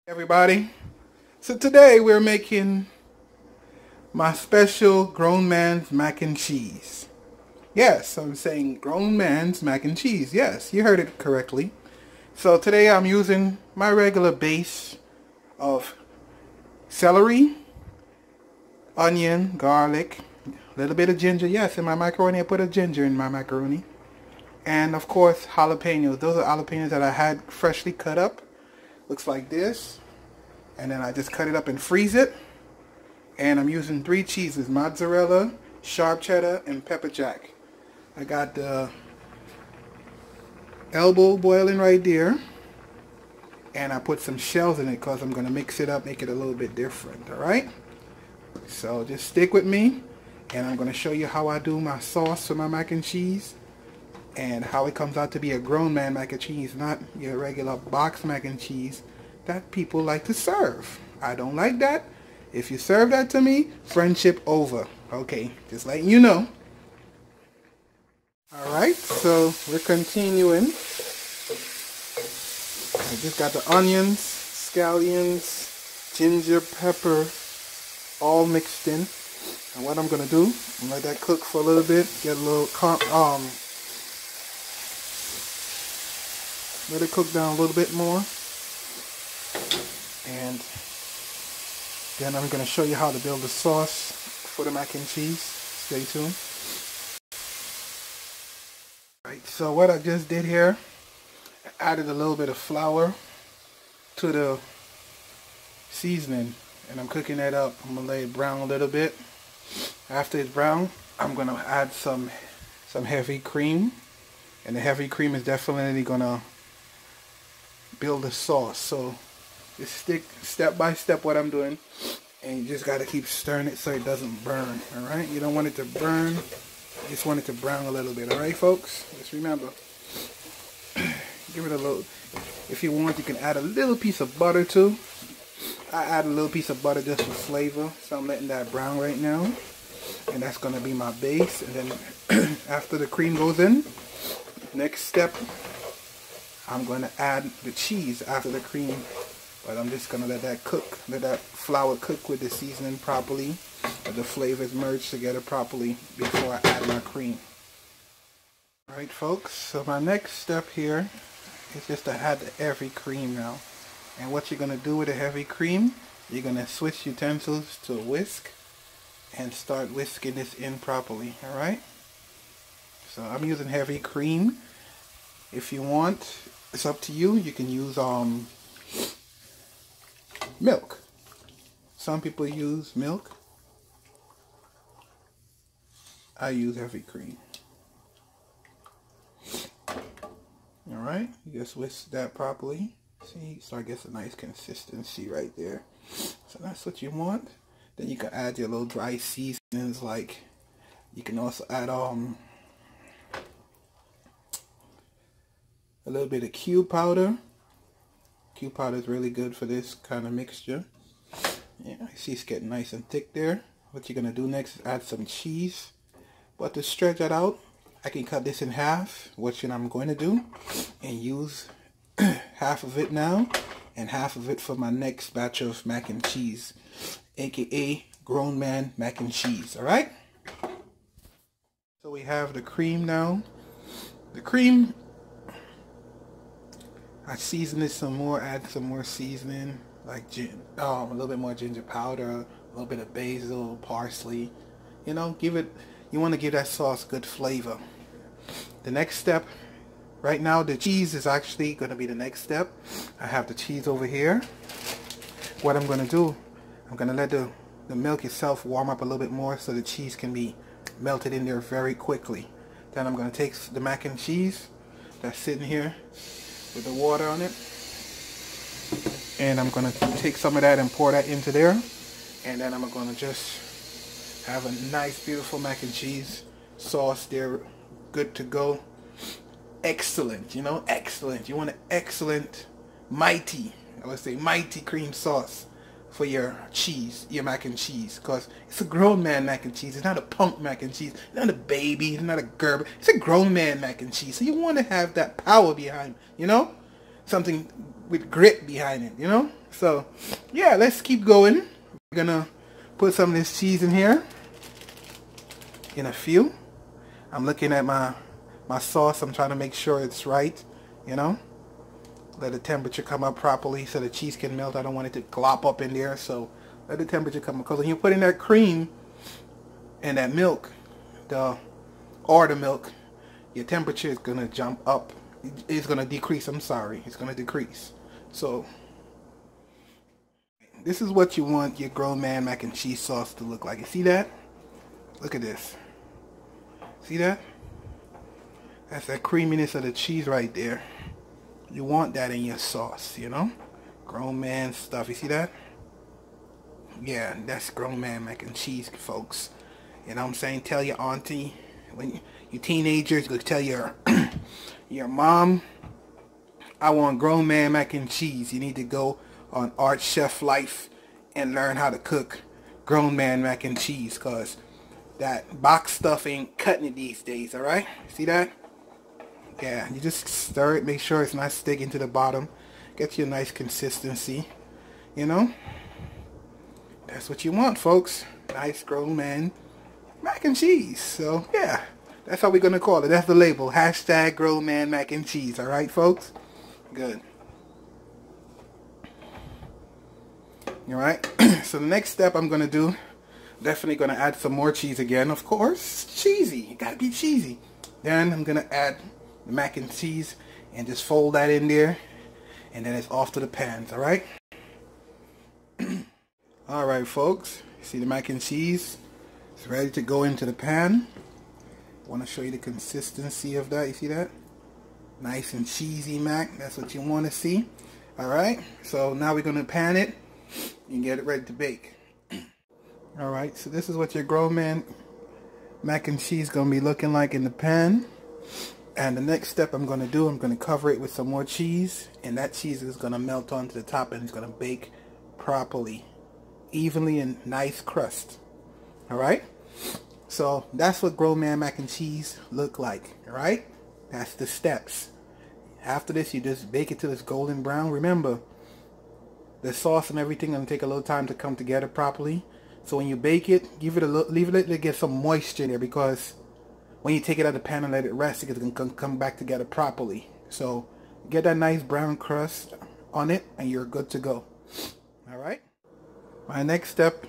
Everybody, so today we're making my special grown man's mac and cheese. Yes, I'm saying grown man's mac and cheese. Yes, you heard it correctly. So today I'm using my regular base of celery, onion, garlic, a little bit of ginger. Yes, in my macaroni I put a ginger in my macaroni. And of course jalapenos. Those are jalapenos that I had freshly cut up. Looks like this. And then I just cut it up and freeze it. And I'm using 3 cheeses: mozzarella, sharp cheddar, and pepper jack. I got the elbow boiling right there. And I put some shells in it because I'm going to mix it up, make it a little bit different. Alright? So just stick with me. And I'm going to show you how I do my sauce for my mac and cheese. And how it comes out to be a grown man mac and cheese, not your regular box mac and cheese that people like to serve. I don't like that. If you serve that to me, friendship over. Okay, just letting you know. Alright, so we're continuing. I just got the onions, scallions, ginger, pepper, all mixed in. And what I'm going to do, I'm going to let that cook for a little bit, get a little, let it cook down a little bit more. And then I'm going to show you how to build the sauce for the mac and cheese. Stay tuned. Right, so what I just did here, I added a little bit of flour to the seasoning. And I'm cooking that up. I'm going to let it brown a little bit. After it's brown, I'm going to add some heavy cream. And the heavy cream is definitely going to build the sauce. So just stick step by step what I'm doing, and you just got to keep stirring it so it doesn't burn. Alright, you don't want it to burn, you just want it to brown a little bit. Alright folks, just remember, give it a little, if you want you can add a little piece of butter too. I add a little piece of butter just for flavor, so I'm letting that brown right now, and that's going to be my base. And then after the cream goes in, next step, I'm going to add the cheese after the cream, but I'm just going to let that cook, let that flour cook with the seasoning properly, let the flavors merge together properly before I add my cream. Alright folks, so my next step here is just to add the heavy cream now. And what you're going to do with the heavy cream, you're going to switch utensils to a whisk and start whisking this in properly. Alright, so I'm using heavy cream. If you want, it's up to you. You can use milk. Some people use milk. I use heavy cream. Alright, you just whisk that properly. See, so I guess a nice consistency right there. So that's what you want. Then you can add your little dry seasonings, like you can also add a little bit of cube powder. Cube powder is really good for this kind of mixture. Yeah, I see it's getting nice and thick there. What you're gonna do next is add some cheese. But to stretch that out, I can cut this in half, which I'm going to do, and use half of it now and half of it for my next batch of mac and cheese, aka grown man mac and cheese. Alright, so we have the cream now. The cream, I season it some more, add some more seasoning, like a little bit more ginger powder, a little bit of basil, parsley. You know, you want to give that sauce good flavor. The next step, right now the cheese is actually going to be the next step. I have the cheese over here. What I'm going to do, I'm going to let the milk itself warm up a little bit more so the cheese can be melted in there very quickly. Then I'm going to take the mac and cheese that's sitting here with the water on it, and I'm going to take some of that and pour that into there, and then I'm going to just have a nice beautiful mac and cheese sauce there, good to go. Excellent, you know, excellent. You want an excellent, mighty, I would say mighty cream sauce for your cheese, your mac and cheese, because it's a grown man mac and cheese. It's not a punk mac and cheese. It's not a baby. It's not a Gerber. It's a grown man mac and cheese. So you want to have that power behind, you know. something with grit behind it, you know? So, yeah, let's keep going. We're gonna put some of this cheese in here in a few. I'm looking at my sauce. I'm trying to make sure it's right, you know? Let the temperature come up properly so the cheese can melt. I don't want it to glop up in there, so let the temperature come up. Because when you put in that cream and that milk, the milk, your temperature is going to jump up. It's going to decrease. I'm sorry. It's going to decrease. So this is what you want your grown man mac and cheese sauce to look like. You see that? Look at this. See that? That's that creaminess of the cheese right there. You want that in your sauce, you know? Grown man stuff. You see that? Yeah, that's grown man mac and cheese, folks. You know what I'm saying? Tell your auntie, when you teenagers, go tell your your mom, I want grown man mac and cheese. You need to go on Art Chef Life and learn how to cook grown man mac and cheese, because that box stuff ain't cutting it these days, alright? See that? Yeah, you just stir it, make sure it's not sticking to the bottom. Get you a nice consistency, you know? That's what you want, folks. Nice grown man mac and cheese. So, yeah, that's how we're going to call it. That's the label. Hashtag grown man mac and cheese. Alright, folks? Good. Alright, so the next step I'm going to do, definitely going to add some more cheese again. Of course, cheesy. You got to be cheesy. Then I'm going to add the mac and cheese and just fold that in there, and then it's off to the pans. All right. All right, folks, see the mac and cheese, it's ready to go into the pan. I want to show you the consistency of that. You see that? Nice and cheesy mac. That's what you want to see. All right, so now we're going to pan it and get it ready to bake. All right, so this is what your grown man mac and cheese going to be looking like in the pan. And the next step I'm going to do, I'm going to cover it with some more cheese, and that cheese is going to melt onto the top, and it's going to bake properly, evenly, and nice crust. Alright? So that's what grown man mac and cheese look like. Alright? That's the steps. After this, you just bake it till it's golden brown. Remember, the sauce and everything going to take a little time to come together properly. So when you bake it, leave it to get some moisture in there, because when you take it out of the pan and let it rest, it's going to come back together properly. So get that nice brown crust on it and you're good to go. Alright? My next step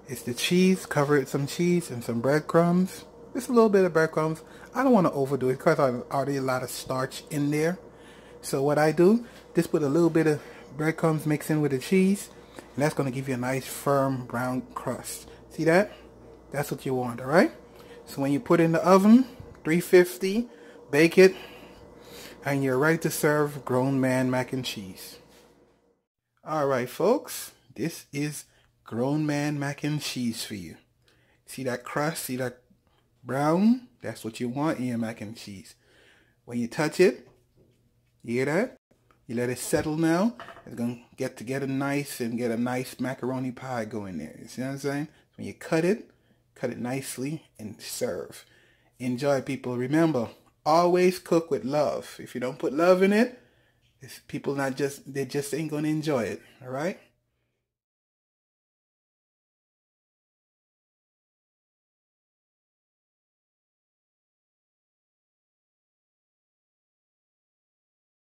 is the cheese. Cover it with some cheese and some breadcrumbs. Just a little bit of breadcrumbs. I don't want to overdo it because I've already a lot of starch in there. So what I do, just put a little bit of breadcrumbs mixed in with the cheese, and that's going to give you a nice firm brown crust. See that? That's what you want, alright? So when you put it in the oven, 350, bake it, and you're ready to serve grown man mac and cheese. Alright, folks, this is grown man mac and cheese for you. See that crust? See that brown? That's what you want in your mac and cheese. When you touch it, you hear that? You let it settle now. It's going to get together nice and get a nice macaroni pie going there. You see what I'm saying? When you cut it nicely and serve. Enjoy, people. Remember, always cook with love. If you don't put love in it, people they just ain't gonna enjoy it. All right?